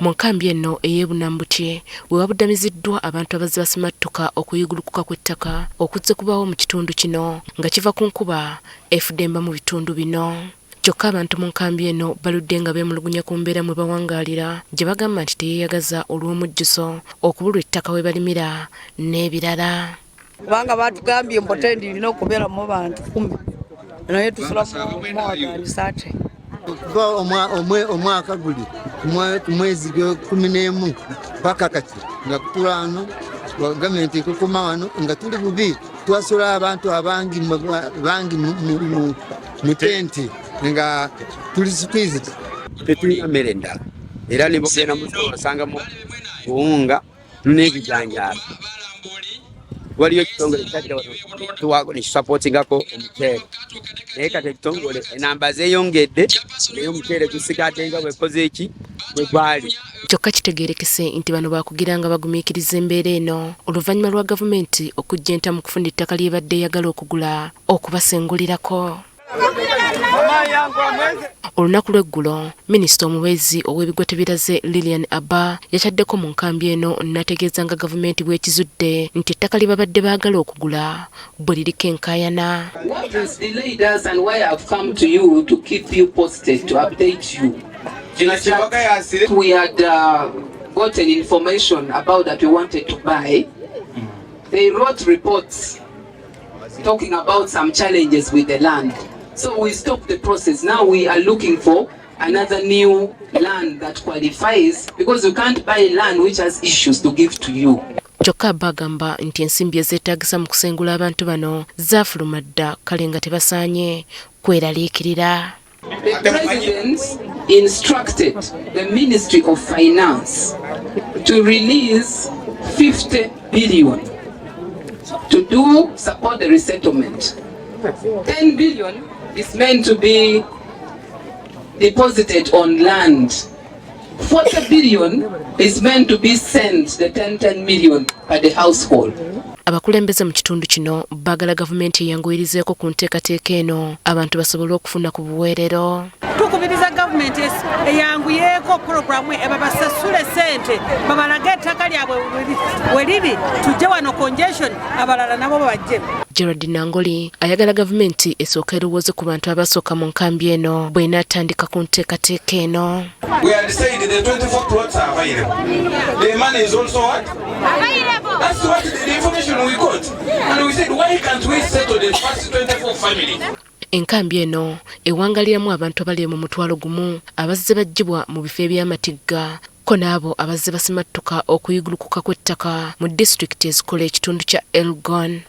Mu nkambi eno E Bunambutye we wabudamiziddwa abantu abazze basimattuka okuyigulukuka kw'ettaka okuzze kubawo mu kitundu kino nga kiva ku nkuba efudde mu bitundu bino. Kyokka abantu mu nkambi eno baludde nga beemulugunya ku mbeera mwe bawangaalira gye bagamba nti teyeeyagaza olw'omujjuso okubulwa ettaka we balimira n'ebirala. Kubanga batugambye mpotendi irina okubeera mu bantu 10 naye tusula mu wataani sate. Omwaka guli mwezi gwa 11 paka kati nga kutulano gavumenti ekukuma wano nga tuli bubi twasula abantu abangi mu tenti nga tuli squeeze tetulina mmere endala era ne bogenda mu osangamu buwunga n'ebijanjaalo. Waliyo ekitongole kyadda wano nekisupportingako omuceere naye kati ekitongole enamba zeeyongedde naye omuceere gusigadde nga bwekoze eki bwe gwali. Kyokka kitegeerekese nti bano baakugira nga bagumiikiriza embeera eno oluvannyuma lwa gavumenti okuggya enta mu kufuna ettaka lyebadde eyagala okugula okubasengulirako. Olunaku lw'eggulo Minisita Omubeezi ow'ebigwate biraze Lilian Aber yakyaddeko mu nkambi eno n'ategeeza nga gavumenti bw'ekizudde nti ettaka lye babadde baagala okugula bwe liriko enkaayana. We had gotten information about that we wanted to buy. They wrote reports talking about some challenges with the land. So we stopped the process. Now we are looking for another new land that qualifies because you can't buy land which has issues to give to you. Kyokka bagamba nti ensimbi ezeetaagisa mu kusengula abantu bano zaafuluma dda kale nga tebasaanye kweraliikirira. The President instructed the Ministry of Finance to release 50 billion to support the resettlement. 10 billion is meant to be deposited on land. 40 billion is meant to be sent, the 10 million per the household. Abakulembeze mu kitundu kino baagala gavumenti eyanguyirizeeko ku nteekateeka eno abantu basobole okufuna ku buweerero. Tukubiriza gavumenti eyanguyeeko puroguramu ebabasasule ssente babalage ettaka lyabwe we liri tujje wano congestion abalala nabo bajje. Gerard Nangoli ayagala gavumenti esooka erowooze ku bantu abasooka mu nkambi eno bw'enaatandika ku nteekateeka eno. We had decided the 24 plots are available. The money is also what? Available. That's what the information we got. And we said, why can't we settle the first 24 families? Enkambi eno ewangaaliramu abantu abali mu mutwalo gumu abazze baggyibwa mu bifo eby'amatigga ko n'abo abazze basimattuka okuyigulukuka kw'ettaka mu disitulikiti ezikola ekitundu kya Elgon.